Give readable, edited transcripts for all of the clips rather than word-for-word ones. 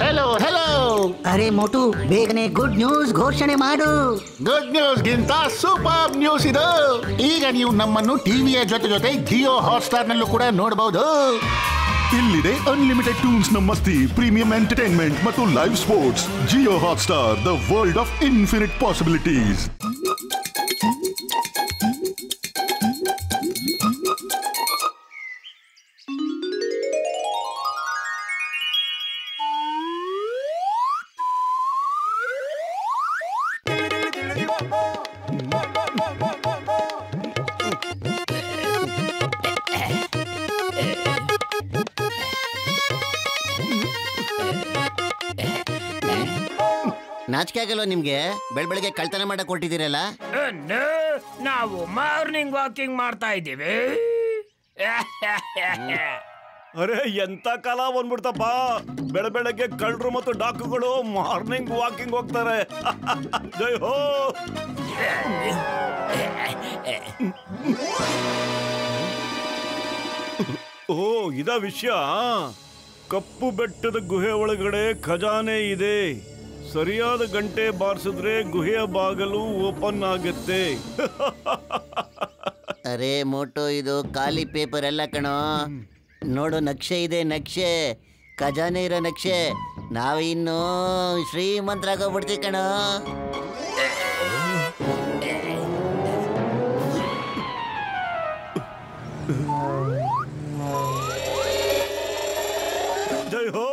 Hello hello. ಅರೆ ಮೋಟು, ಬೇಗನೆ good news ಘೋಷಣೆ ಮಾಡು. ಗುಡ್ ನ್ಯೂಸ್ ಗಿಂತ ಸೂಪರ್ ನ್ಯೂಸ್ ಇದು. ಈಗ ನೀವು ನಮ್ಮನ್ನು ಟಿವಿಯ ಜೊತೆ ಜೊತೆ ಜಿಯೋ ಹಾಟ್ಸ್ಟಾರ್ ನಲ್ಲೂ ಕೂಡ ನೋಡಬಹುದು. ಇಲ್ಲಿದೆ ಅನ್ಲಿಮಿಟೆಡ್ ಟೂನ್ಸ್ ನ ಮಸ್ತಿ, ಪ್ರೀಮಿಯಂ ಎಂಟರ್ಟೈನ್ಮೆಂಟ್ ಮತ್ತು live sports. Jio Hotstar, the world of infinite possibilities. ನಾಚಿಕೆ ಆಗಲ್ವ ನಿಮ್ಗೆ? ಬೆಳಗ್ಗೆ ಕಳ್ತನ ಮಾಡಕ್ ಕೊಟ್ಟಿದ್ದೀರಲ್ಲ. ನಾವು ಮಾರ್ನಿಂಗ್ ವಾಕಿಂಗ್ ಮಾಡ್ತಾ ಇದ್ದೀವಿ. ಅರೆ ಎಂತ ಕಾಲ ಬಂದ್ಬಿಡ್ತಪ್ಪ. ಬೆಳಗ್ಗೆ ಕಳ್ಳರು ಮತ್ತು ಡಾಕುಗಳು ಮಾರ್ನಿಂಗ್ ವಾಕಿಂಗ್ ಹೋಗ್ತಾರೆ. ಜೈ ಹೋ. ಓ ಇದ ವಿಷಯ. ಕಪ್ಪು ಬೆಟ್ಟದ ಗುಹೆ ಒಳಗಡೆ ಖಜಾನೆ ಇದೆ. ಸರಿಯಾದ ಗಂಟೆ ಬಾರಿಸಿದ್ರೆ ಗುಹೆಯ ಬಾಗಲು ಓಪನ್ ಆಗುತ್ತೆ. ಅರೆ ಮೋಟೋ, ಇದು ಖಾಲಿ ಪೇಪರ್ ಎಲ್ಲ ಕಣೋ. ನೋಡು, ನಕ್ಷೆ ಇದೆ, ನಕ್ಷೆ, ಖಜಾನೆ ಇರೋ ನಕ್ಷೆ. ನಾವಿನ್ನು ಶ್ರೀಮಂತರಾಗೋಗ್ಬಿಡ್ತೀವಿ ಕಣೋ. ಜೈ ಹೋ.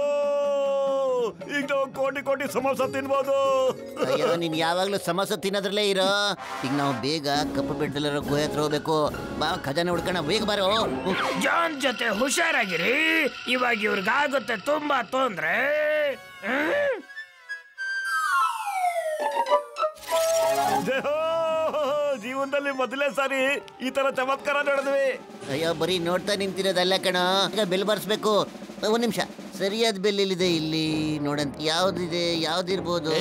ಈಗ ನಾವು ಕೋಟಿ ಕೋಟಿ ಸಮೋಸ ತಿನ್ಬೋದು. ಅಯ್ಯೋ, ನೀನ್ ಯಾವಾಗ್ಲೂ ಸಮೋಸ ತಿನ್ನೋದ್ರಲ್ಲೇ ಇರೋ. ಈಗ ನಾವು ಬೇಗ ಕಪ್ಪು ಬೆಟ್ಟದಲ್ಲಿರೋ ಗುಹೆ ಹತ್ರ ಹೋಗ್ಬೇಕು. ಬಾ, ಖಜಾನೆ ಹುಡ್ಕೋಣ, ಬೇಗ ಬಾರೋ. ಜಾನ್ ಜೊತೆ ಹುಷಾರಾಗಿರಿ. ಇವಾಗ ಇವ್ರಿಗಾಗುತ್ತೆ ತುಂಬಾ ತೊಂದ್ರೆ. ಜೈ ಹೋ. ಜೀವನದಲ್ಲಿ ಮೊದಲೇ ಸಾರಿ ಈ ತರ ಚಮತ್ಕಾರ ನೋಡಿದ್ವಿ. ಅಯ್ಯೋ, ಬರೀ ನೋಡ್ತಾ ನಿಂತಿರೋದಲ್ಲ ಕಣೋ. ಈಗ ಬೆಲ್ ಬಾರಿಸ್ಬೇಕು. ಒಂದ್ ನಿಮಿಷ, ಸರಿಯಾದ ಬೆಲ್ ಇಲ್ಲಿದೆ. ಇಲ್ಲಿ ನೋಡಂತ ಯಾವ್ದಿದೆ, ಯಾವ್ದಿರ್ಬೋದು?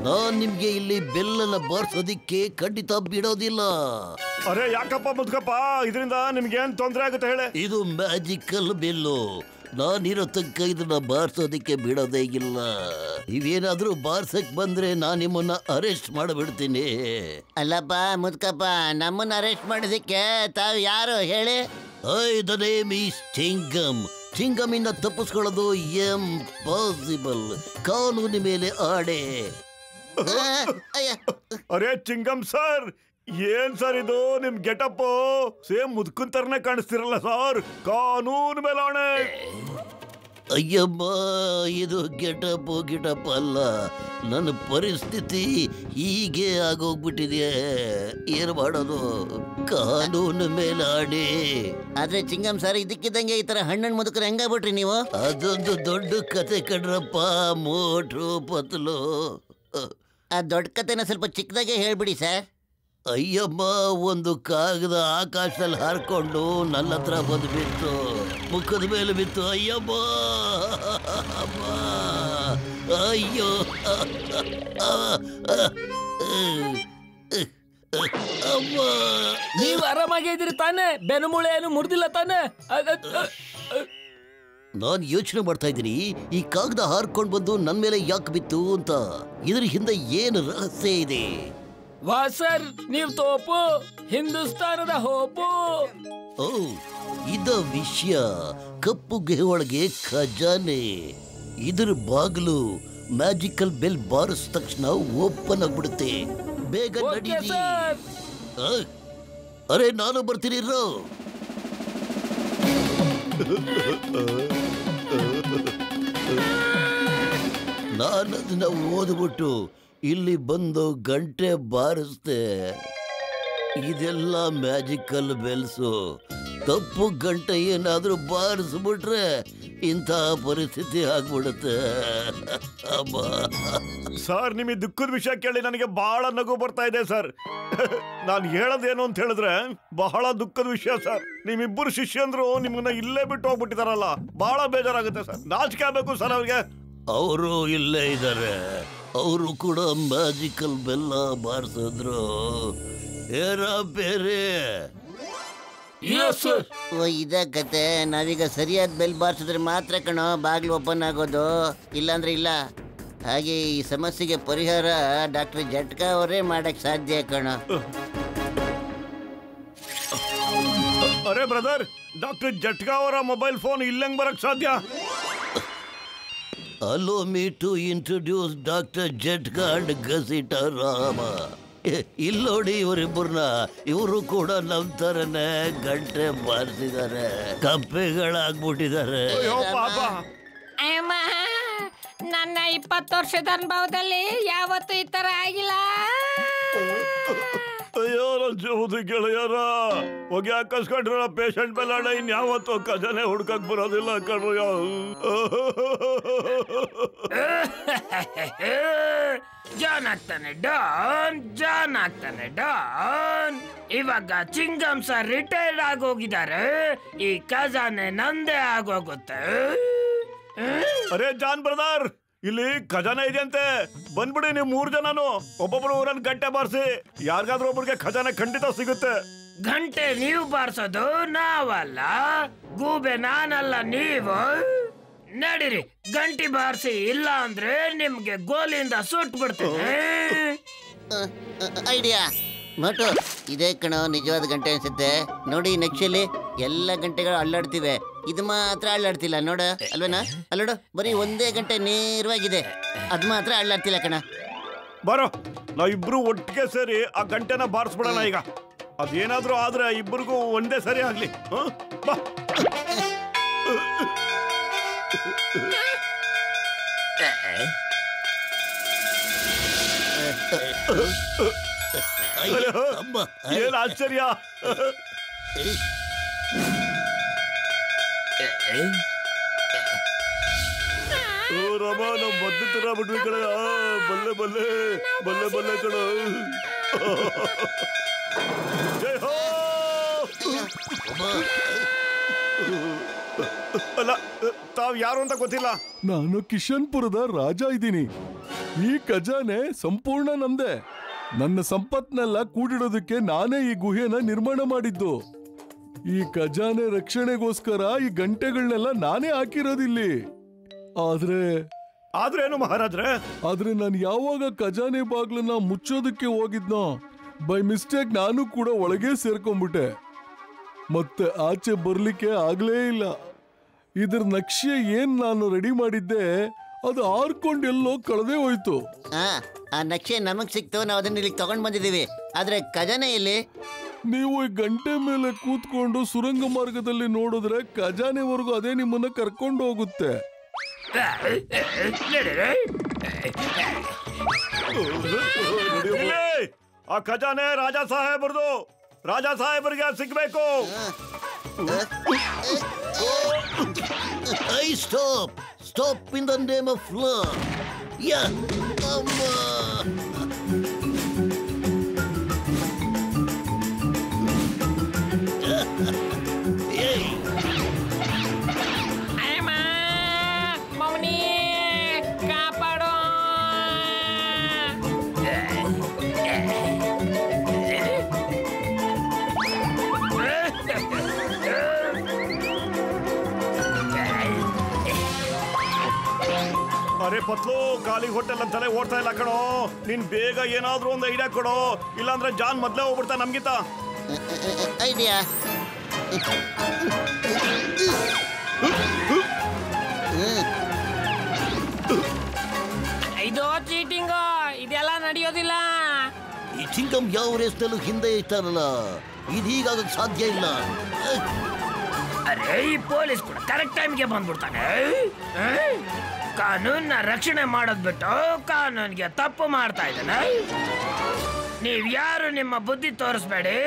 ನಾನ್ ನಿಮ್ಗೆ ಇಲ್ಲಿ ಬೆಲ್ಲನ್ನ ಬಾರಿಸೋದಿಕ್ಕೆ ಖಂಡಿತ ಬಿಡೋದಿಲ್ಲ. ಅರೆ ಯಾಕಪ್ಪ ಮುದ್ಕಪ್ಪ, ಇದರಿಂದ ನಿಮ್ಗೆ ಏನ್ ತೊಂದರೆ ಆಗುತ್ತೆ ಹೇಳಿ? ಇದು ಮ್ಯಾಜಿಕಲ್ ಬೆಲ್ಲು. ನಾನಿರೋ ತನಕ ಇದನ್ನ ಬಾರಿಸೋದಿಕ್ಕೆ ಬಿಡೋದೇ ಇಲ್ಲ. ನೀವೇನಾದ್ರೂ ಬಾರ್ಸಕ್ ಬಂದ್ರೆ ನಾನ್ ನಿಮ್ಮನ್ನ ಅರೆಸ್ಟ್ ಮಾಡಿಬಿಡ್ತೀನಿ. ಅಲ್ಲಪ್ಪ ಮುದ್ಕಪ್ಪ, ನಮ್ಮನ್ನ ಅರೆಸ್ಟ್ ಮಾಡೋದಿಕ್ಕೆ ತಾವು ಯಾರು ಹೇಳಿ? The name is Chingam. ಚಿಂಗಮಿಂದ ತಪ್ಪಿಸ್ಕೊಳ್ಳೋದು ಇಂಪಾಸಿಬಲ್. ಕಾನೂನು ಮೇಲೆ ಆಡೆ. ಅರೆ ಚಿಂಗಮ್ ಸರ್, ಏನ್ ಸರ್ ಇದು ನಿಮ್ ಗೆಟಪ್? ಸೇಮ್ ಮುದ್ಕನ್ ತರನೇ ಕಾಣಿಸ್ತಿರಲ್ಲ ಸರ್. ಕಾನೂನು ಮೇಲೆ ಆಣೆ. ಅಯ್ಯಮ್ಮ, ಇದು ಗಿಟಪ್ ಅಲ್ಲ. ನನ್ನ ಪರಿಸ್ಥಿತಿ ಹೀಗೆ ಆಗೋಗ್ಬಿಟ್ಟಿದೆ. ಏನು ಮಾಡೋದು? ಕಾನೂನು ಮೇಲೆ ಆಡಿ. ಆದ್ರೆ ಚಿಂಗಮ್ ಸರ್, ಇದಕ್ಕಿದ್ದಂಗೆ ಈ ತರ ಹಣ್ಣನ್ ಮುದುಕರು ಹೆಂಗಾಗ್ಬಿಟ್ರಿ ನೀವು? ಅದೊಂದು ದೊಡ್ಡ ಕತೆ ಕಣ್ರಪ್ಪ, ಮೋಟ್ರು ಪತ್ಲು. ಆ ದೊಡ್ಡ ಕತೆನ ಸ್ವಲ್ಪ ಚಿಕ್ಕದಾಗೆ ಹೇಳ್ಬಿಡಿ ಸರ್. ಅಯ್ಯಮ್ಮ, ಒಂದು ಕಾಗದ ಆಕಾಶದಲ್ಲಿ ಹಾರ್ಕೊಂಡು ನನ್ನ ಹತ್ರ ಬಂದು ಬಿತ್ತು, ಮುಖದ ಮೇಲೆ ಬಿತ್ತು. ಅಯ್ಯಮ್ಮ, ಅಯ್ಯೋ, ಅಮ್ಮ. ನೀವು ಆರಾಮಾಗಿದ್ದೀರಿ ತಾನೆ? ಬೆನ್ನುಮೂಳೆ ಏನು ಮುರಿದಿಲ್ಲ ತಾನೆ? ನಾನು ಯೋಚನೆ ಮಾಡ್ತಾ ಇದ್ದೀನಿ, ಈ ಕಾಗದ ಹಾರ್ಕೊಂಡು ಬಂದು ನನ್ನ ಮೇಲೆ ಯಾಕೆ ಬಿತ್ತು ಅಂತ. ಇದ್ರ ಹಿಂದೆ ಏನು ರಹಸ್ಯ ಇದೆ? ವಾ ಸರ್, ನೀವು ತೋಪು, ಹಿಂದೂಸ್ತಾನದ ಹೋಪು. ಓ, ಇದ ವಿಷಯ. ಕಪ್ಪು ಗುಹೆ ಒಳಗೆ ಖಜಾನೆ. ಇದ್ರ ಬಾಗಿಲು ಮ್ಯಾಜಿಕಲ್ ಬೆಲ್ ಬಾರಿಸಿದ ತಕ್ಷಣ ಓಪನ್ ಆಗ್ಬಿಡುತ್ತೆ. ಬೇಗ ನಡೀರಿ. ಅರೆ ನಾನು ಬರ್ತೀನಿ. ನಾನು ಅದನ್ನ ಓದ್ಬಿಟ್ಟು ಇಲ್ಲಿ ಬಂದು ಗಂಟೆ ಬಾರಿಸ್ದೆ. ಇದೆಲ್ಲ ಮ್ಯಾಜಿಕಲ್ ಬೆಲ್ಸು. ತಪ್ಪು ಗಂಟೆ ಏನಾದ್ರೂ ಬಾರಿಸ್ಬಿಟ್ರೆ ಇಂಥ ಪರಿಸ್ಥಿತಿ ಆಗ್ಬಿಡುತ್ತೆ. ಸರ್, ನಿಮಗೆ ದುಃಖದ ವಿಷಯ ಕೇಳಿ ನನಗೆ ಬಹಳ ನಗು ಬರ್ತಾ ಇದೆ ಸರ್. ನಾನು ಹೇಳೋದೇನು ಅಂತ ಹೇಳಿದ್ರೆ ಬಹಳ ದುಃಖದ ವಿಷಯ ಸರ್. ನಿಮ್ಮಿಬ್ಬರು ಶಿಷ್ಯಂದ್ರು ನಿಮ್ಮನ್ನ ಇಲ್ಲೇ ಬಿಟ್ಟು ಹೋಗ್ಬಿಟ್ಟಿದಾರಲ್ಲ, ಬಹಳ ಬೇಜಾರಾಗುತ್ತೆ ಸರ್. ನಾಚಿಕೆ ಆಗ್ಬೇಕು ಸರ್ ಅವ್ರಿಗೆ. ಅವರು ಇಲ್ಲೇ ಇದ್ದಾರೆ. ಅವರು ಕೂಡ ಮ್ಯಾಜಿಕಲ್ ಬೆಲ್ಲ ಬಾರಿಸಿದ್ರು. ಬೇರೆ ಓ ಇದ ಕತೆ. ನಾವೀಗ ಸರಿಯಾದ ಬೆಲ್ ಬಾರಿಸಿದ್ರೆ ಮಾತ್ರ ಕಣೋ ಬಾಗ್ಲು ಓಪನ್ ಆಗೋದು, ಇಲ್ಲಾಂದ್ರೆ ಇಲ್ಲ. ಹಾಗೆ ಈ ಸಮಸ್ಯೆಗೆ ಪರಿಹಾರ ಡಾಕ್ಟರ್ ಜಟ್ಕಾ ಅವರೇ ಮಾಡಕ್ ಸಾಧ್ಯ ಕಣೋ. ಅರೆ ಬ್ರದರ್, ಡಾಕ್ಟರ್ ಜಟ್ಕಾ ಅವರ ಮೊಬೈಲ್ ಫೋನ್ ಇಲ್ಲಂಗ್ ಬರಕ್ ಸಾಧ್ಯ? Allow me to introduce Dr. Jetka and Gasita Rama. ಇಲ್ಲೋಡಿ ಇವರಿಬ್ಬರನ್ನ. ಇವರು ಕೂಡ ನಮ್ ತರನೇ ಗಂಟೆ ಬಾರಿಸಿದ್ದಾರೆ, ಕಪ್ಪೆಗಳಾಗ್ಬಿಟ್ಟಿದ್ದಾರೆ. ನನ್ನ 20 ವರ್ಷದ ಅನುಭವದಲ್ಲಿ ಯಾವತ್ತೂ ಈ ತರ ಆಗಿಲ್ಲ. ಅಯ್ಯೋ ಜೋದಿ ಗೆಳೆಯರ, ಹೋಗಿ ಹಾಕಸ್ಕೊಂಡ್ರ ಪೇಷಂಟ್ ಮೇಲೆ ಇನ್ಯಾವತ್ತೂ ಖಜಾನೆ ಹುಡ್ಕಕ್ ಬರೋದಿಲ್ಲ ಕಣ್ರಯ್ಯ. ಜಾನ್ ಆಗ್ತಾನೆ ಡಾನ್, ಜಾನ್ ಆಗ್ತಾನೆ ಡಾನ್. ಇವಾಗ ಚಿಂಗಮ್ ಸರ್ ರಿಟೈರ್ಡ್ ಆಗೋಗಿದ್ದಾರೆ, ಈ ಖಜಾನೆ ನಂದೇ ಆಗೋಗುತ್ತೆ. ಅರೆ ಜಾನ್ ಬ್ರದರ್, ಇಲ್ಲಿ ಖಜಾನೆ ಇದೆಯಂತೆ, ಬಂದ್ಬಿಡಿ ನೀವು 3 ಜನನು. ಒಬ್ಬೊಬ್ರು ಊರನ್ನ ಗಂಟೆ ಬಾರಿಸಿ, ಯಾರಿಗಾದ್ರೂ ಒಬ್ರಿಗೆ ಖಜಾನೆ ಖಂಡಿತ ಸಿಗುತ್ತೆ. ಗಂಟೆ ನೀವು ಬಾರಿಸೋದು, ನಾವಲ್ಲ. ಗೂಬೆ ನಾನಲ್ಲ, ನೀವು. ನಡೀರಿ ಗಂಟಿ ಬಾರಿಸಿ, ಇಲ್ಲ ಅಂದ್ರೆ ನಿಮ್ಗೆ ಗೋಲಿಯಿಂದ ಸುಟ್ಟು ಬಿಡ್ತೇನೆ. ಐಡಿಯಾ ಮೋಟು, ಇದೇ ಕಣೋ ನಿಜವಾದ ಗಂಟೆ ಅನ್ಸುತ್ತೆ. ನೋಡಿ ನಕ್ಷೆಯಲ್ಲಿ ಎಲ್ಲ ಗಂಟೆಗಳು ಅಲ್ಲಾಡ್ತಿವೆ, ಇದು ಮಾತ್ರ ಅಲ್ಲಾಡ್ತಿಲ್ಲ ನೋಡ. ಅಲ್ವೇನಾ? ಅಲ್ಲೋಡು, ಬರೀ ಒಂದೇ ಗಂಟೆ ನೇರವಾಗಿದೆ, ಅದು ಮಾತ್ರ ಅಲ್ಲಾಡ್ತಿಲ್ಲ ಕಣ. ಬರೋ, ನಾವಿಬ್ರು ಒಟ್ಟಿಗೆ ಸೇರಿ ಆ ಗಂಟೆನ ಬಾರಿಸ್ಬಿಡೋಣ ಈಗ. ಅದೇನಾದ್ರೂ ಆದ್ರೆ ಇಬ್ಬರಿಗೂ ಒಂದೇ ಸರಿ ಆಗ್ಲಿ. ಬಾ. ಏನ್ ಆಶ್ಚರ್ಯ. ರಮ, ನಾವು ಮದ್ದು ತರ ಬಿಟ್ವಿ ಕಣ. ಬಲ್ಲೆ ಬಲ್ಲೆ ಬಲ್ಲೆ ಬಲ್ಲೆ ಕಣ. ಜೈ ಹೋ. ಅಲ್ಲ, ತಾವ್ ಯಾರು ಅಂತ ಗೊತ್ತಿಲ್ಲ. ನಾನು ಕಿಶನ್ಪುರದ ರಾಜ ಇದ್ದೀನಿ. ಈ ಖಜಾನೆ ಸಂಪೂರ್ಣ ನಮ್ದೆ. ನನ್ನ ಸಂಪತ್ನೆಲ್ಲ ಕೂಡಿಡೋದಕ್ಕೆ ನಾನೇ ಈ ಗುಹೆನ ನಿರ್ಮಾಣ ಮಾಡಿದ್ದು. ಈ ಖಜಾನೆ ರಕ್ಷಣೆಗೋಸ್ಕರ ಈ ಗಂಟೆಗಳನ್ನೆಲ್ಲ ನಾನೇ ಹಾಕಿರೋದಿಲ್ಲಿ. ಆದ್ರೇನು ಮಹಾರಾಜ್ರೆ? ಆದ್ರೆ ನಾನು ಯಾವಾಗ ಖಜಾನೆ ಬಾಗ್ಲನ್ನ ಮುಚ್ಚೋದಕ್ಕೆ ಹೋಗಿದ್ನೋ, ಬೈ ಮಿಸ್ಟೇಕ್ ನಾನು ಕೂಡ ಒಳಗೆ ಸೇರ್ಕೊಂಡ್ಬಿಟ್ಟೆ. ಮತ್ತೆ ಆಚೆ ಬರ್ಲಿಕ್ಕೆ ಆಗ್ಲೇ ಇಲ್ಲ. ಇದ್ರ ನಕ್ಷೆ ಏನ್ ನಾನು ರೆಡಿ ಮಾಡಿದ್ದೆ, ಅದು ಹಾರ್ಕೊಂಡು ಎಲ್ಲೋ ಕಳೆದೇ ಹೋಯ್ತು. ಆ ನಕ್ಷೆ ನಮಗ್ ಸಿಕ್ತು, ನಾವು ಅದನ್ನ ಇಲ್ಲಿ ತಗೊಂಡ್ ಬಂದಿದೀವಿ. ಆದ್ರೆ ಖಜಾನೆ ಇಲ್ಲಿ. ನೀವು ಈ ಗಂಟೆ ಮೇಲೆ ಕೂತ್ಕೊಂಡು ಸುರಂಗ ಮಾರ್ಗದಲ್ಲಿ ನೋಡಿದ್ರೆ ಖಜಾನೆವರೆಗೂ ಅದೇ ನಿಮ್ಮನ್ನ ಕರ್ಕೊಂಡು ಹೋಗುತ್ತೆ. ಆ ಖಜಾನೆ ರಾಜಾ ಸಾಹೇಬ್ರದು. ರಾಜಾ ಸಾಹೇಬ್ರಿಗೆ ಸಿಗ್ಬೇಕು. I stop in the name of love. Yeah, ಮೌನಿ ಕಾಪಾಡೋ. ಅರೆ ಪತ್ಲು, ಖಾಲಿ ಹೋಟೆಲ್ ಅಂತಾನೆ ಓಡ್ತಾ ಇಲ್ಲ ಕಣೋ. ನೀನ್ ಬೇಗ ಏನಾದ್ರೂ ಒಂದು ಐಡಿಯಾ ಕೊಡೋ, ಇಲ್ಲಾಂದ್ರೆ ಜಾನ್ ಮೊದ್ಲೇ ಹೋಗ್ಬಿಡ್ತಾ ನಮ್ಗಿಂತ. ಐಡಿಯಾ ಇದು ಚೀಟಿಂಗ್, ಇದೆಲ್ಲ ನಡೆಯೋದಿಲ್ಲ. ಈ ಚಿಂಗಮ್ ಯಾವ ರೇಸ್ನಲ್ಲೂ ಹಿಂದೆ ಇರ್ತಾನಲ್ಲ, ಇದೀಗಾಗಕ್ ಸಾಧ್ಯ ಇಲ್ಲ. ಅರೆ ಈ ಪೊಲೀಸ್ ಕೂಡ ಕರೆಕ್ಟ್ ಟೈಮ್ಗೆ ಬಂದ್ಬಿಡ್ತಾನೆ. ಕಾನೂನ್ನ ರಕ್ಷಣೆ ಮಾಡೋದ್ ಬಿಟ್ಟು ಕಾನೂನ್ಗೆ ತಪ್ಪು ಮಾಡ್ತಾ ಇದ್ದಾನೆ. ನೀವ್ ಯಾರು ನಿಮ್ಮ ಬುದ್ಧಿ ತೋರಿಸ್ಬೇಡಿ,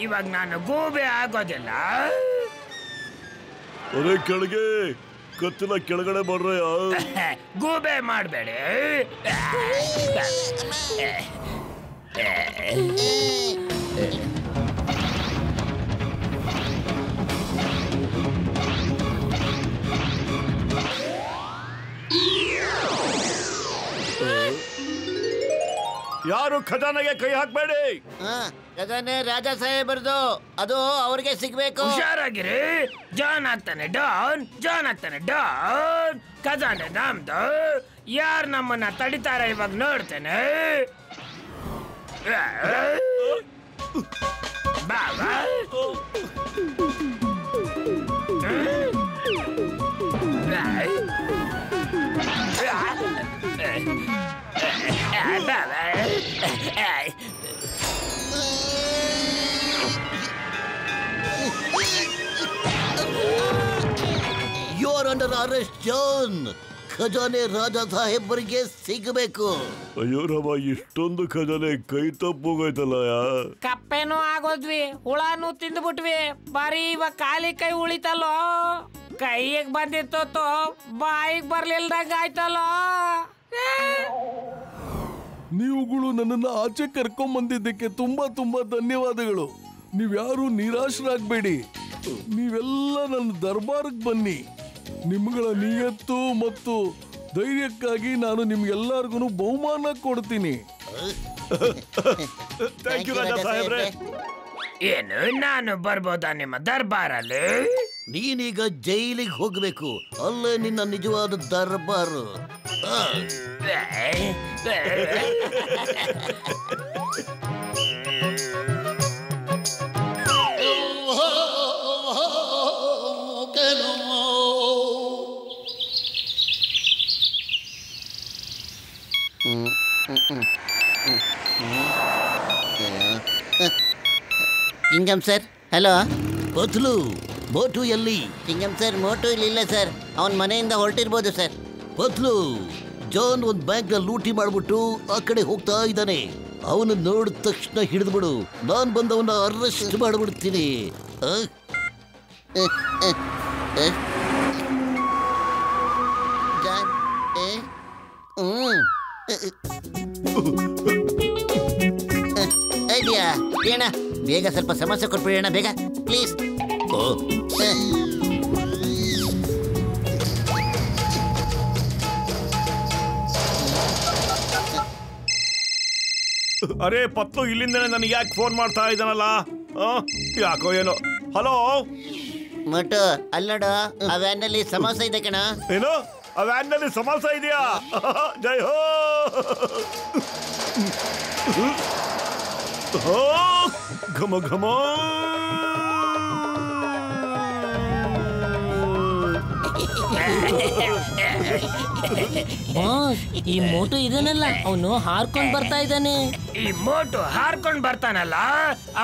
ಇವಾಗ ನಾನು ಗೂಬೆ ಆಗೋದಿಲ್ಲ. ಅರೆ ಕೆಳಗೆ ಕತ್ತಿನ ಕೆಳಗಡೆ ಬರ್ರಯ್ಯ. ಗೂಬೆ ಮಾಡಬೇಡಿ. ಯಾರು ಖಜಾನೆಗೆ ಕೈ ಹಾಕ್ಬೇಡಿ. ಖಜಾನೆ ರಾಜಾ ಸಾಹೇಬರ್ದು, ಅದು ಅವ್ರಿಗೆ ಸಿಗ್ಬೇಕು. ಹುಷಾರಾಗಿರಿ. ಜಾನ್ ಆಗ್ತಾನೆ ಡಾನ್, ಜಾನ್ ಆಗ್ತಾನೆ ಡಾನ್. ಖಜಾನೆ ನಮ್ದು. ಯಾರು ನಮ್ಮನ್ನ ತಡಿತಾರ ಇವಾಗ ನೋಡ್ತೇನೆ. ಬಾಬಾ you are under arrest John. ಖಜಾನೆ ರಾಜಾ ಸಾಹೇಬರಿಗೆ ಸಿಗಬೇಕು. ಅಯ್ಯೋ ರಾಮ, ಇಷ್ಟೊಂದು ಖಜಾನೆ ಕೈ ತಪ್ಪೋಗೈತಲ್ಲ. ಕಪ್ಪೆನೂ ಆಗೋದ್ವಿ, ಹುಳನೂ ತಿಂದ್ಬಿಟ್ವಿ, ಬರೀ ಇವಾಗ ಖಾಲಿ ಕೈ ಉಳಿತಲ್ಲೋ. ಕೈಗೆ ಬಂದಿತ್ತು ಬಾಯಿಗೆ ಬರ್ಲಿಲ್ದಂಗ ಆಯ್ತಲ್ಲೋ. ನೀವುಗಳು ನನ್ನನ್ನು ಆಚೆ ಕರ್ಕೊಂಬಂದಿದ್ದಕ್ಕೆ ತುಂಬಾ ತುಂಬಾ ಧನ್ಯವಾದಗಳು. ನೀವ್ಯಾರು ನಿರಾಶರಾಗಬೇಡಿ. ನೀವೆಲ್ಲ ನನ್ನ ದರ್ಬಾರ್ಗೆ ಬನ್ನಿ. ನಿಮ್ಗಳ ನಿಯತ್ತು ಮತ್ತು ಧೈರ್ಯಕ್ಕಾಗಿ ನಾನು ನಿಮ್ಗೆಲ್ಲರಿಗೂ ಬಹುಮಾನ ಕೊಡ್ತೀನಿ. ಥ್ಯಾಂಕ್ ಯು ರಾಜಾ ಸಾಹೇಬ್ರೆ. ಏನು ನಾನು ಬರ್ಬೋದಾ ನಿಮ್ಮ ದರ್ಬಾರಲ್ಲಿ? ನೀನೀಗ ಜೈಲಿಗೆ ಹೋಗ್ಬೇಕು. ಅಲ್ಲೇ ನಿನ್ನ ನಿಜವಾದ ದರ್ಬಾರು. Chingam sir, hello. ಬದ್ಲು ಮೋಟು ಎಲ್ಲಿ? ಚಿಂಗಂ ಸರ್, ಮೋಟು ಇಲ್ಲ ಸರ್. ಅವನ ಮನೆಯಿಂದ ಹೊರಟಿರ್ಬೋದು ಸರ್. ಬದ್ಲು ಜಾನ್ ಒಂದ್ ಬ್ಯಾಂಕ್ ನ ಲೂಟಿ ಮಾಡ್ಬಿಟ್ಟು ಆ ಕಡೆ ಹೋಗ್ತಾ ಇದ್ದಾನೆ. ಅವನು ನೋಡಿದ ತಕ್ಷಣ ಹಿಡಿದ್ಬಿಡು. ನಾನ್ ಬಂದವನ್ನ ಅರೆಸ್ಟ್ ಮಾಡ್ಬಿಡ್ತೀನಿ. ಜಾನ್, ಐಡಿಯಾ ಏನ? ಬೇಗ ಸ್ವಲ್ಪ ಸಮಸ್ಯೆ ಕೊಟ್ಬಿಡೋಣ, ಬೇಗ ಪ್ಲೀಸ್. ಅರೆ ಪತ್ಲು, ಇಲ್ಲಿಂದನೇ ನನಗೆ ಯಾಕೆ ಫೋನ್ ಮಾಡ್ತಾ ಇದ್ದಾನಲ್ಲ? ಯಾಕೋ ಏನೋ. ಹಲೋ ಮೋಟು, ಅಲ್ಲೋಡ, ಆ ವ್ಯಾನಲ್ಲಿ ಸಮೋಸ ಇದೆ ಕಣ. ಏನು? ಆ ವ್ಯಾನ್ನಲ್ಲಿ ಸಮೋಸ ಇದೆಯಾ? ಜೈ ಹೋ. ಘಮ ಘಮ. ಈ ಮೋಟು ಇದನ್ನಲ್ಲ, ಅವನು ಹಾರ್ಕೊಂಡ್ ಬರ್ತಾ ಇದ್ದಾನೆ. ಈ ಮೋಟು ಹಾರ್ಕೊಂಡ್ ಬರ್ತಾನಲ್ಲ,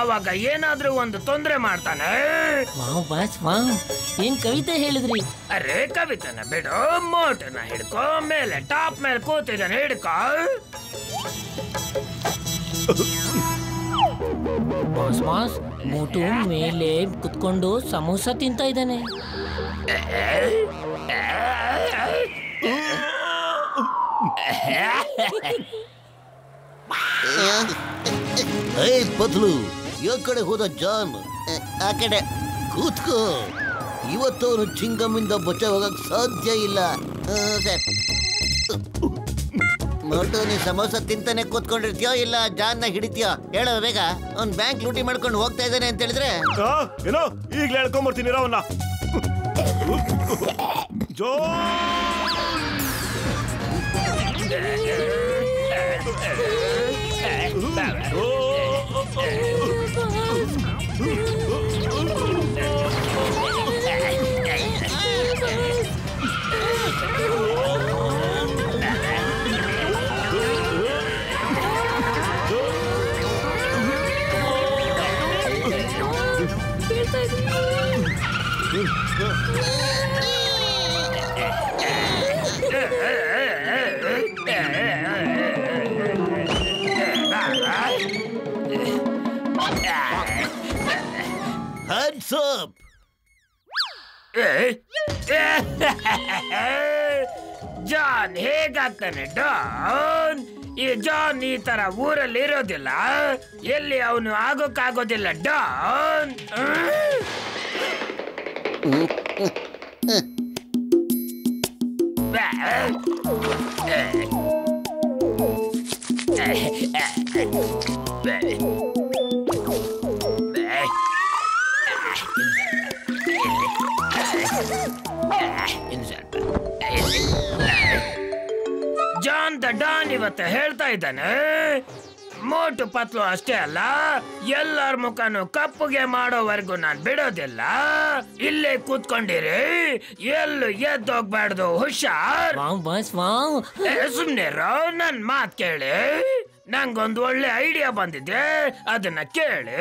ಅವಾಗ ಏನಾದ್ರೂ ಒಂದು ತೊಂದ್ರೆ ಮಾಡ್ತಾನೆ. ವಾವ್ ಬಾಸ್, ವಾವ್, ಏನ್ ಕವಿತೆ ಹೇಳಿದ್ರಿ? ಅರೆ ಕವಿತನ ಬಿಡು, ಮೋಟುನ ಹಿಡ್ಕೊ. ಮೇಲೆ ಟಾಪ್ ಮೇಲೆ ಕೂತಿದ್ದಾನೆ, ಹಿಡ್ಕೊ. ಬಾಸ್ ಬಾಸ್, ಮೋಟು ಮೇಲೆ ಕುತ್ಕೊಂಡು ಸಮೋಸ ತಿಂತ ಇದ್ದಾನೆ. ಪತ್ಲು, ಯಾವ ಕಡೆ ಹೋದ ಜಾನ್? ಆ ಕಡೆ ಕೂತ್ಕೋ. ಇವತ್ತವನು ಚಿಂಗಮ್ಮಿಂದ ಬಚಾವ್ ಹೋಗಕ್ ಸಾಧ್ಯ ಇಲ್ಲ. ಸರ್, ಮೋಟು, ನೀ ಸಮೋಸ ತಿಂತಾನೆ ಕೂತ್ಕೊಂಡಿರ್ತೀಯೋ ಇಲ್ಲ ಜಾನ್ನ ಹಿಡಿತೀಯೋ? ಹೇಳೋ ಬೇಗ. ಅವ್ನ್ ಬ್ಯಾಂಕ್ ಲೂಟಿ ಮಾಡ್ಕೊಂಡು ಹೋಗ್ತಾ ಇದ್ದಾನೆ ಅಂತ ಹೇಳಿದ್ರೆ ಏನೋ ಈಗಲೇ ಹೇಳ್ಕೊಂಬರ್ತೀನಿ ಅವನ್ನ. ಜೋ Hands up! ಜಾನ್ ಹೇಗಾಗ್ತಾನೆ ಡಾನ್? ಈ ಜಾನ್ ಈ ತರ ಊರಲ್ಲಿ ಇರೋದಿಲ್ಲ. ಎಲ್ಲಿ ಅವನು ಆಗೋಕ್ಕಾಗೋದಿಲ್ಲ ಡಾನ್. ಅಂತ ಡಾನ್ ಇವತ್ತು ಹೇಳ್ತಾ ಇದ್ದಾನೆ. ಮೋಟು ಪತ್ಲು ಅಷ್ಟೇ ಅಲ್ಲ, ಎಲ್ಲರ ಮುಖನು ಕಪ್ಪುಗೆ ಮಾಡೋವರೆಗೂ ನಾನ್ ಬಿಡೋದಿಲ್ಲ. ಇಲ್ಲೇ ಕೂತ್ಕೊಂಡಿರಿ, ಎಲ್ಲೂ ಎದ್ದೋಗ್ಬಾರ್ದು, ಹುಷಾರ್. ಸುಮ್ನೆ ನನ್ ಮಾತ್ ಕೇಳಿ. ನಂಗೊಂದು ಒಳ್ಳೆ ಐಡಿಯಾ ಬಂದಿದೆ, ಅದನ್ನ ಕೇಳಿ.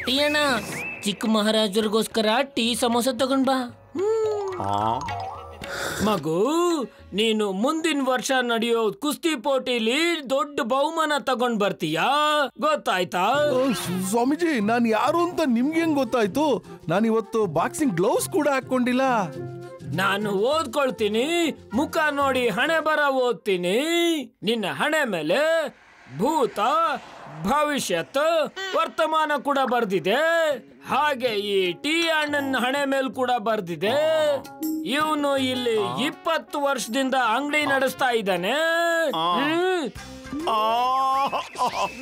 ಟೀ ಅಣ್ಣ, ಚಿಕ್ಕ ಮಹಾರಾಜರಿಗೋಸ್ಕರ ಟೀ ಸಮೋಸ ತಗೊಂಡ್ ಬಾ. ಮಗು, ನೀನು ಮುಂದಿನ ವರ್ಷ ನಡೆಯೋ ಕುಸ್ತಿ ಪೋಟಿಲಿ ದೊಡ್ಡ ಬಹುಮಾನ ತಗೊಂಡ್ ಬರ್ತೀಯಾ, ಗೊತ್ತಾಯ್ತಾ? ಸ್ವಾಮೀಜಿ, ನಾನು ಯಾರು ಅಂತ ನಿಮ್ಗೆ ಹೆಂಗ್ ಗೊತ್ತಾಯ್ತು? ನಾನು ಇವತ್ತು ಬಾಕ್ಸಿಂಗ್ ಗ್ಲೌಸ್ ಕೂಡ ಹಾಕೊಂಡಿಲ್ಲ. ನಾನು ಓದ್ಕೊಳ್ತೀನಿ, ಮುಖ ನೋಡಿ ಹಣೆ ಬರ ಓದ್ತೀನಿ. ನಿನ್ನ ಹಣೆ ಮೇಲೆ ಭೂತ, ಭವಿಷ್ಯತ್, ವರ್ತಮಾನ ಕೂಡ ಬರ್ದಿದೆ. ಹಾಗೆ ಈ ಟೀ ಅಣ್ಣನ ಹಣೆ ಮೇಲ್ ಕೂಡ ಬರ್ದಿದೆ. ಇವನು ಇಲ್ಲಿ 20 ವರ್ಷದಿಂದ ಅಂಗಡಿ ನಡೆಸ್ತಾ ಇದ್ದಾನೆ.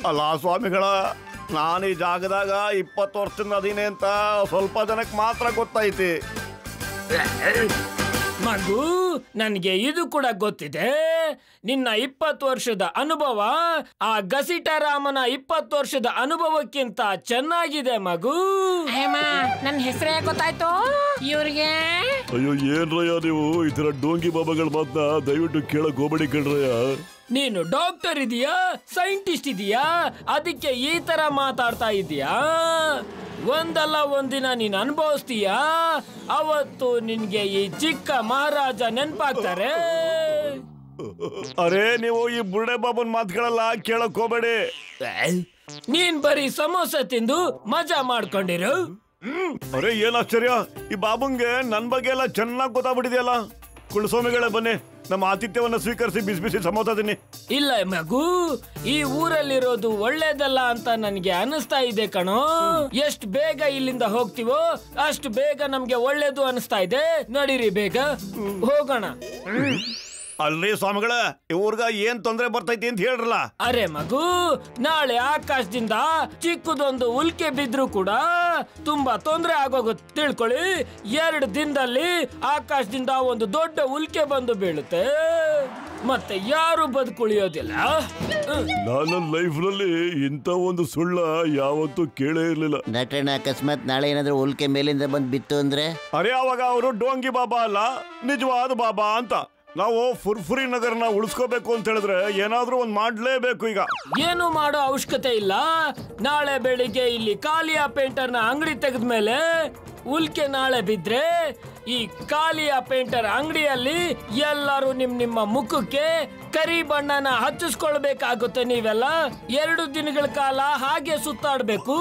ಅಲ್ಲ ಸ್ವಾಮಿಗಳ, ನಾನು ಈ ಜಾಗದಾಗ 20 ವರ್ಷದಿಂದ ಅದೀನಿ ಅಂತ ಸ್ವಲ್ಪ ಜನಕ್ಕೆ ಮಾತ್ರ ಗೊತ್ತೈತಿ. ಮಗು, ನನಗೆ ಇದು ಕೂಡ ಗೊತ್ತಿದೆ. ನಿನ್ನ 20 ವರ್ಷದ ಅನುಭವ ಆ ಗಸಿಟರಾಮನ 20 ವರ್ಷದ ಅನುಭವಕ್ಕಿಂತ ಚೆನ್ನಾಗಿದೆ ಮಗು. ನನ್ನ ಹೆಸರೇ ಗೊತ್ತಾಯ್ತು ಇವ್ರಿಗೆ. ಅಯ್ಯೋ, ಏನ್ರಯ್ಯ ನೀವು ಈ ತರ ಡೋಂಗಿ ಬಾಬಾಗಳ ಮಾತನ್ನ ದಯವಿಟ್ಟು ಕೇಳಕ್ ಹೋಗ್ಬೇಡಿ ಕಣ್ರಯ್ಯ. ನೀನು ಡಾಕ್ಟರ್ ಇದೀಯಾ, ಸೈಂಟಿಸ್ಟ್ ಇದೀಯಾ, ಅದಕ್ಕೆ ಈ ತರ ಮಾತಾಡ್ತಾ ಇದೀಯಾ? ಒಂದಲ್ಲ ಒಂದಿನ ನೀನ್ ಅನುಭವಿಸ್ತೀಯಾ, ಅವತ್ತು ನಿನ್ಗೆ ಈ ಚಿಕ್ಕ ಮಹಾರಾಜ ನೆನ್ಪಾಗ್ತಾರೆ. ಅರೇ, ನೀವು ಈ ಬುರ್ಡೆ ಬಾಬನ್ ಮಾತುಗಳೆಲ್ಲ ಕೇಳಕ್ ಹೋಗ್ಬೇಡಿ. ನೀನ್ ಬರೀ ಸಮೋಸ ತಿಂದು ಮಜಾ ಮಾಡ್ಕೊಂಡಿರು. ಅರೇ, ಏನ್ ಆಶ್ಚರ್ಯ, ಈ ಬಾಬುಂಗೆ ನನ್ ಬಗ್ಗೆ ಎಲ್ಲ ಚೆನ್ನಾಗಿ ಗೊತ್ತಾಗ್ಬಿಟ್ಟಿದೆಯಲ್ಲ. ಕುಳಸ್ವಾಮಿಗಳೇ, ಬನ್ನಿ, ನಮ್ಮ ಆತಿಥ್ಯವನ್ನ ಸ್ವೀಕರಿಸಿ ಬಿಸಿ ಬಿಸಿ ಸಮೋಸ ತಿನ್ನಿ. ಇಲ್ಲ ಮಗು, ಈ ಊರಲ್ಲಿರೋದು ಒಳ್ಳೇದಲ್ಲ ಅಂತ ನನಗೆ ಅನಿಸ್ತಾ ಇದೆ ಕಣೋ. ಎಷ್ಟು ಬೇಗ ಇಲ್ಲಿಂದ ಹೋಗ್ತೀವೋ ಅಷ್ಟು ಬೇಗ ನಮ್ಗೆ ಒಳ್ಳೇದು ಅನಿಸ್ತಾ ಇದೆ. ನಡೀರಿ, ಬೇಗ ಹೋಗೋಣ. ಅಲ್ರಿ ಸ್ವಾಮಿಗಳ, ಇವ್ರಗ ಏನ್ ತೊಂದ್ರೆ ಬರ್ತೈತಿ ಅಂತ ಹೇಳ್ರಲ್ಲ. ಅರೆ ಮಗು, ನಾಳೆ ಆಕಾಶದಿಂದ ಚಿಕ್ಕದೊಂದು ಉಲ್ಕೆ ಬಿದ್ರು ಕೂಡ ತುಂಬಾ ತೊಂದ್ರೆ ಆಗೋಗುತ್ತೆ ತಿಳ್ಕೊಳ್ಳಿ. 2 ದಿನದಲ್ಲಿ ಆಕಾಶದಿಂದ ಒಂದು ದೊಡ್ಡ ಉಲ್ಕೆ ಬಂದು ಬೀಳುತ್ತೆ, ಮತ್ತೆ ಯಾರು ಬದುಕುಳಿಯೋದಿಲ್ಲ. ನನ್ನ ಲೈಫ್ ನಲ್ಲಿ ಇಂತ ಒಂದು ಸುಳ್ಳ ಯಾವತ್ತೂ ಕೇಳೇ ಇರ್ಲಿಲ್ಲ. ನಟನ ಅಕಸ್ಮಾತ್ ನಾಳೆ ಏನಾದ್ರೂ ಉಲ್ಕೆ ಮೇಲಿಂದ ಬಂದ್ ಬಿತ್ತು ಅಂದ್ರೆ? ಅರೆ, ಅವಾಗ ಅವರು ಡೋಂಗಿ ಬಾಬಾ ಅಲ್ಲ, ನಿಜವಾದ ಬಾಬಾ ಅಂತ. ನಾವು ಫುರ್ಫುರಿ ನಗರನ ಉಳಿಸ್ಕೋಬೇಕು ಅಂತ ಹೇಳಿದ್ರೆ ಏನಾದ್ರೂ ಒಂದ್ ಮಾಡ್ಲೇಬೇಕು. ಈಗ ಏನು ಮಾಡೋ ಅವಶ್ಯಕತೆ ಇಲ್ಲ. ನಾಳೆ ಬೆಳಿಗ್ಗೆ ಇಲ್ಲಿ ಕಾಲಿಯಾ ಪೇಂಟರ್ ನ ಅಂಗಡಿ ತೆಗೆದ್ಮೇಲೆ ಉಲ್ಕೆ ನಾಳೆ ಬಿದ್ರೆ ಈ ಕಾಲಿಯಾ ಪೇಂಟರ್ ಅಂಗಡಿಯಲ್ಲಿ ಎಲ್ಲರೂ ನಿಮ್ಮ ಮುಖಕ್ಕೆ ಕರಿ ಬಣ್ಣನ ಹಚ್ಚಿಸ್ಕೊಳ್ಬೇಕಾಗುತ್ತೆ. ನೀವೆಲ್ಲ 2 ದಿನಗಳ ಕಾಲ ಹಾಗೆ ಸುತ್ತಾಡ್ಬೇಕು.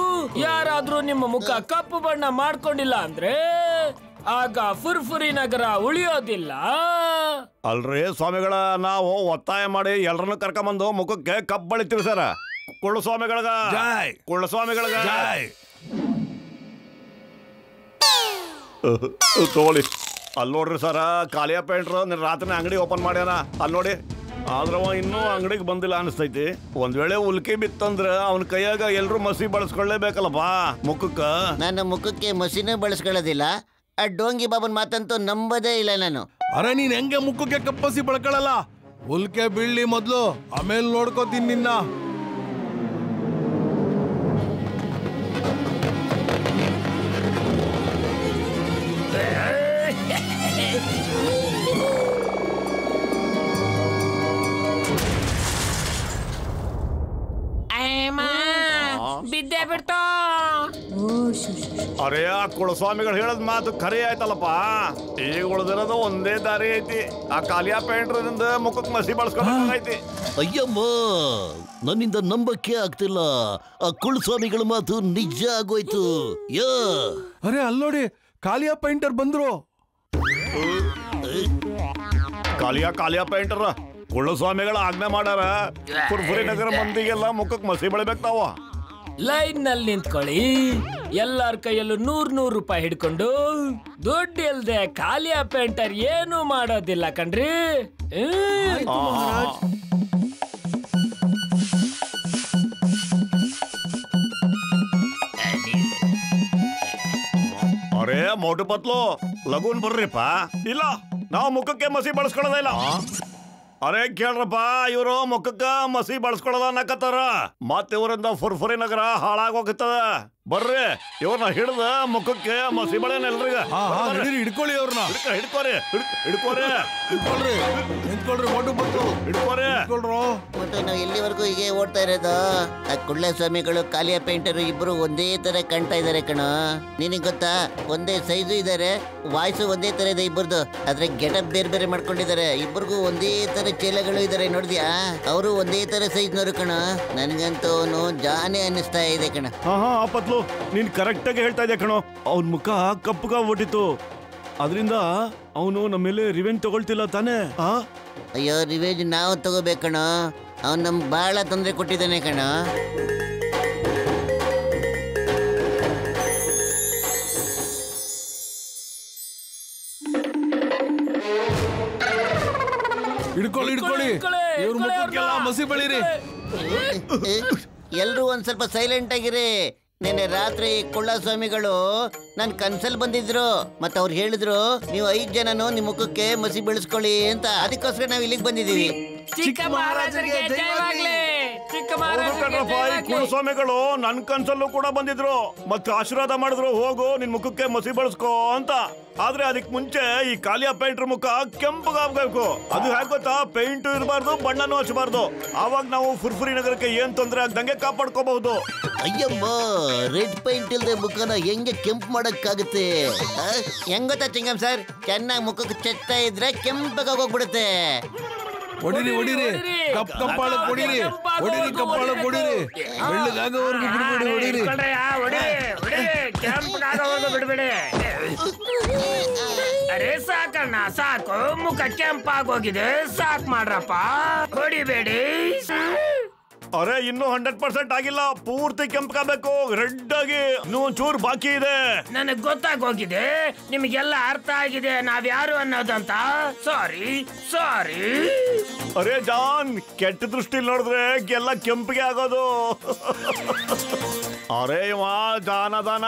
ಯಾರಾದ್ರೂ ನಿಮ್ಮ ಮುಖ ಕಪ್ಪು ಬಣ್ಣ ಮಾಡ್ಕೊಂಡಿಲ್ಲ ಅಂದ್ರೆ ಆಗ ಫುರ್ಫುರಿ ನಗರ ಉಳಿಯೋದಿಲ್ಲ. ಅಲ್ರಿ ಸ್ವಾಮಿಗಳ, ನಾವು ಒತ್ತಾಯ ಮಾಡಿ ಎಲ್ಲರನ್ನು ಕರ್ಕೊಂಬಂದು ಮುಖಕ್ಕೆ ಕಬ್ಬು ಬಳಿತೀವಿ ಸರ್. ಕುಳ್ಳು ಸ್ವಾಮಿಗಳಗ, ಕುಳ್ಳು ಸ್ವಾಮಿಗಳಗ ತಗೊಳ್ಳಿ. ಅಲ್ಲಿ ನೋಡ್ರಿ ಸರ, ಕಾಲಿಯಾ ಪೇಂಟ್ರು ನಿನ್ನ ರಾತ್ರಿ ಅಂಗಡಿ ಓಪನ್ ಮಾಡ್ಯಾನ. ಅಲ್ಲಿ ನೋಡಿ, ಆದ್ರ ಇನ್ನೂ ಅಂಗಡಿಗೆ ಬಂದಿಲ್ಲ ಅನಿಸ್ತೈತಿ. ಒಂದ್ ವೇಳೆ ಉಲ್ಕೆ ಬಿತ್ತಂದ್ರ ಅವನ ಕೈಯಾಗ ಎಲ್ರು ಮಸಿ ಬಳಸ್ಕೊಳ್ಳೇಬೇಕಲ್ಲಪ್ಪ ಮುಖಕ್ಕ. ನನ್ನ ಮುಖಕ್ಕೆ ಮಸಿನೇ ಬಳಸ್ಕೊಳ್ಳೋದಿಲ್ಲ. ಆ ಡೋಂಗಿ ಬಾಬನ್ ಮಾತಂತೂ ನಂಬೋದೇ ಇಲ್ಲ ನಾನು. ಅರೆ, ನೀನ್ ಹೆಂಗೆ ಮುಖಕ್ಕೆ ಕಪ್ಪಸಿ ಬಳಕೊಳ್ಳಲ್ಲ? ಉಲ್ಕೆ ಬೀಳ್ಲಿ ಮೊದ್ಲು, ಆಮೇಲೆ ನೋಡ್ಕೋತೀನಿ ನಿನ್ನ. ಬಿದ್ದೆ ಬಿಡ್ತೋ. ಅರೇ, ಆ ಕುಳಸ್ವಾಮಿಗಳು ಹೇಳದ್ ಮಾತು ಖರೆ ಆಯ್ತಲ್ಲಪ್ಪ. ಈಗ ಉಳಿದಿರೋದು ಒಂದೇ ದಾರಿ ಐತಿ, ಆ ಕಾಲಿಯಾ ಪೇಂಟ್ರಿಂದ ಮುಖಕ್ಕೆ ಮಸಿ ಬಳಸ್ಕೊಳಕೈತಿ. ಅಯ್ಯಮ್ಮ, ನನ್ನಿಂದ ನಂಬಕ್ಕೆ ಆಗ್ತಿಲ್ಲ. ಆ ಕುಳಸ್ವಾಮಿಗಳ ಮಾತು ನಿಜ ಆಗೋಯ್ತು. ಅರೆ, ಅಲ್ಲೋಡಿ, ಕಾಲಿಯಾ ಪೇಂಟರ್ ಬಂದ್ರು. ಕಾಲಿಯಾ ಪೇಂಟರ್ ಕುಳ್ಳಸ್ವಾಮಿಗಳ ಆಜ್ಞೆ ಮಾಡ್ಯಾರ. ಫುರ್ಫುರಿ ನಗರ ಮಂದಿಗೆಲ್ಲ ಮುಖಕ್ಕೆ ಮಸಿ ಬೆಳಿಬೇಕು. ತಾವ ಲೈನ್ ನಲ್ಲಿ ನಿಂತ್ಕೊಳ್ಳಿ. ಎಲ್ಲರ ಕೈಯಲ್ಲೂ 100 ರೂಪಾಯಿ ಹಿಡ್ಕೊಂಡು, ದುಡ್ಡು ಇಲ್ದೆ ಕಾಲಿಯಾ ಪೇಂಟರ್ ಏನು ಮಾಡೋದಿಲ್ಲ ಕಣ್ರಿ. ಅರೇ ಮೋಟು ಪತ್ಲು ಲಗೂನ್ ಬರ್ರಿಪ್ಪ. ಇಲ್ಲ ನಾವು ಮುಖಕ್ಕೆ ಮಸಿ ಬಳಸ್ಕೊಳ್ಳೋದೇ ಇಲ್ಲ. ಅರೇ ಕೇಳ್ರಪ್ಪ, ಇವರು ಮುಖಕ್ಕ ಮಸಿ ಬಳಸ್ಕೊಳ್ಳೋದ ಅನ್ನಕತ್ತಾರ. ಮತ್ತೆ ಇವರಿಂದ ಫುರ್ಫುರಿ ನಗರ ಹಾಳಾಗೋಗ್ತದ. ಬರ್ರಿ ಇವ್ರನ್ನ ಹಿಡ್ದ ಮುಖಕ್ಕೆ ಮಸಿ ಬಳೆ ಎಲ್ರಿಗ ಹಿಡ್ಕೊಳ್ಳಿ ಅವ್ರನ್ನ. ಹಿಡ್ಕೋರಿ ಹಿಡ್ಕೋರಿ ನಿಂತ್ಕೊಳ್ರಿ ಮೋಟು ಪತ್ಲು ಹಿಡ್ಕೋರಿ. ಮತ್ತೆ ನಾವು ಎಲ್ಲಿವರೆಗೂ ಹೀಗೆ ಓಡ್ತಾ ಇರೋದು? ಆ ಕುಳ್ಳ ಸ್ವಾಮಿಗಳು ಕಾಲಿಯ ಪೇಂಟರು ಇಬ್ರು ಒಂದೇ ತರ ಕಾಣ್ತಾ ಇದಾರೆ ಕಣ. ನಿನಗೆ ಗೊತ್ತಾ, ಒಂದೇ ಸೈಜು ಇದಾರೆ, ವಾಯ್ಸು ಒಂದೇ ತರ ಇದೆ ಇಬ್ಬರದು. ಆದ್ರೆ ಗೆಟಪ್ ಬೇರೆ ಬೇರೆ ಮಾಡ್ಕೊಂಡಿದ್ದಾರೆ. ಇಬ್ಬರಿಗೂ ಒಂದೇ ತರ ಚೇಲೆಗಳು ಇದಾರೆ, ನೋಡಿದ್ಯಾ? ಅವರು ಒಂದೇ ತರ ಸೈಜ್ನವರು ಕಣ. ನನ್ಗಂತೂ ಅವನು ಜಾನೆ ಅನ್ನಿಸ್ತಾ ಇದೆ ಕಣ. ಹಾ ಪತ್ಲು, ನೀನ್ ಕರೆಕ್ಟ್ ಆಗಿ ಹೇಳ್ತಾ ಇದ್ದೆ ಕಣೋ. ಅವನ್ ಮುಖ ಕಪ್ಪಗಾಗ್ಬಿಟ್ಟಿತ್ತು. ಅದರಿಂದ ಅವನು ನಮ್ಮ ಮೇಲೆ ರಿವೆಂಜ್ ತಗೊಳ್ತಿಲ್ಲ ತಾನೇ? ಅಯ್ಯೋ, ರಿವೇಜ್ ನಾವು ತಗೋಬೇಕಣ. ಅವನು ನಮ್ಗೆ ಬಹಳ ತೊಂದರೆ ಕೊಟ್ಟಿದ್ದಾನೆ ಕಣ. ಹಿಡ್ಕೊಳ್ಳಿ ಇವ್ರ ಮುಖಕ್ಕೆಲ್ಲ ಮಸಿ ಬಳಿರಿ. ಎಲ್ರು ಒಂದ್ ಸ್ವಲ್ಪ ಸೈಲೆಂಟ್ ಆಗಿರಿ. ನೆನ್ನೆ ರಾತ್ರಿ ಕುಳ್ಳ ಸ್ವಾಮಿಗಳು ನನ್ ಕನ್ಸಲ್ ಬಂದಿದ್ರು. ಮತ್ತೆ ಅವ್ರು ಹೇಳಿದ್ರು, ನೀವು 5 ಜನನು ನಿಮ್ ಮುಖಕ್ಕೆ ಮಸಿ ಬೆಳೆಸ್ಕೊಳ್ಳಿ ಅಂತ. ಅದಕ್ಕೋಸ್ಕರ ನಾವ್ ಇಲ್ಲಿಗೆ ಬಂದಿದೀವಿ. ಚಿಕ್ಕ ಮಹಾರಾಜರಿಗೆ ಜಯವಾಗ್ಲಿ. ಚಿಕ್ಕ ಸ್ವಾಮಿಗಳು ನನ್ ಕನ್ಸಲ್ಲೂ ಕೂಡ ಬಂದಿದ್ರು. ಮತ್ತೆ ಆಶೀರ್ವಾದ ಮಾಡಿದ್ರು, ಹೋಗು ನಿನ್ ಮುಖಕ್ಕೆ ಮಸಿ ಬಳಸ್ಕೋ ಅಂತ. ಆದ್ರೆ ಅದಕ್ ಮುಂಚೆ ಈ ಕಾಲಿಯ ಪೇಂಟರ್ ಮುಖ ಕೆಂಪಗಾಗ್ಬೇಕು. ಅದು ಹೇಗೆ ಗೊತ್ತಾ? ಪೇಂಟ್ ಇರಬಾರ್ದು, ಬಣ್ಣನೂ ಹಚ್ಚಬಾರ್ದು. ಆವಾಗ ನಾವು ಫುರ್ಫುರಿ ನಗರಕ್ಕೆ ಏನ್ ತೊಂದರೆ ಆಗ್ದಂಗೆ ಕಾಪಾಡ್ಕೋಬಹುದು. ಅಯ್ಯಮ್ಮ, ರೆಡ್ ಪೈಂಟ್ ಇಲ್ದೆ ಮುಖನ ಹೆಂಗೆ ಕೆಂಪು ಮಾಡಕ್ಕಾಗುತ್ತೆ? ಹೆಂಗ್ ಗೊತ್ತಾ ಚಿಂಗಮ್ ಸರ್, ಚೆನ್ನಾಗಿ ಮುಖಕ್ಕೆ ಚೆತ್ತಾ ಇದ್ರೆ ಕೆಂಪಗಾಗಿ ಹೋಗ್ಬಿಡುತ್ತೆ. ಹೊಡಿರಿ ಕಪ್ಪಾಳ ಹೊಡಿರಿ ಬೆಳ್ಳಗಾಗೋವರೆಗೂ ಬಿಡ್ಬೇಡಿ. ಬಿಡ್ಬೇಡಿ. ಅರೆ ಸಾಕಣ್ಣ, ಸಾಕು. ಮುಖ ಕೆಂಪಾಗೋಗಿದೆ, ಸಾಕ್ ಮಾಡ್ರಪ್ಪ. ಹೊಡಿಬೇಡಿ. ಅರೆ ಇನ್ನೂ 100% ಆಗಿಲ್ಲ. ಪೂರ್ತಿ ಕೆಂಪಗಾಗಬೇಕು, ರೆಡ್ ಆಗಿ. ಇನ್ನೂ ಒಂಚೂರು ಬಾಕಿ ಇದೆ. ನನಗ್ ಗೊತ್ತಾಗೋಗಿದೆ, ನಿಮ್ಗೆಲ್ಲ ಅರ್ಥ ಆಗಿದೆ ನಾವ್ಯಾರು ಅನ್ನೋದಂತ. ಸಾರಿ. ಅರೆ ಜಾನ್, ಕೆಟ್ಟ ದೃಷ್ಟಿ ನೋಡಿದ್ರೆ ಎಲ್ಲ ಕೆಂಪಿಗೆ ಆಗೋದು. ಅರೆ ಇವ ಜಾನದಾನ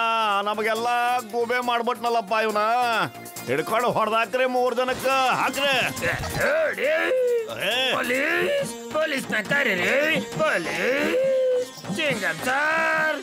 ನಮಗೆಲ್ಲ ಗೂಬೆ ಮಾಡ್ಬಿಟ್ನಲ್ಲಪ್ಪ ಇವನ. ಹಿಡ್ಕೊಂಡು ಹೊಡೆದಾಕ್ರೆ 3 ಜನಕ್ಕೆ ಹಾಕ್ರೆ. ಪೊಲೀಸ್ನ ಕರೀರಿ. Police ಚಿಂಗಮ್ sir.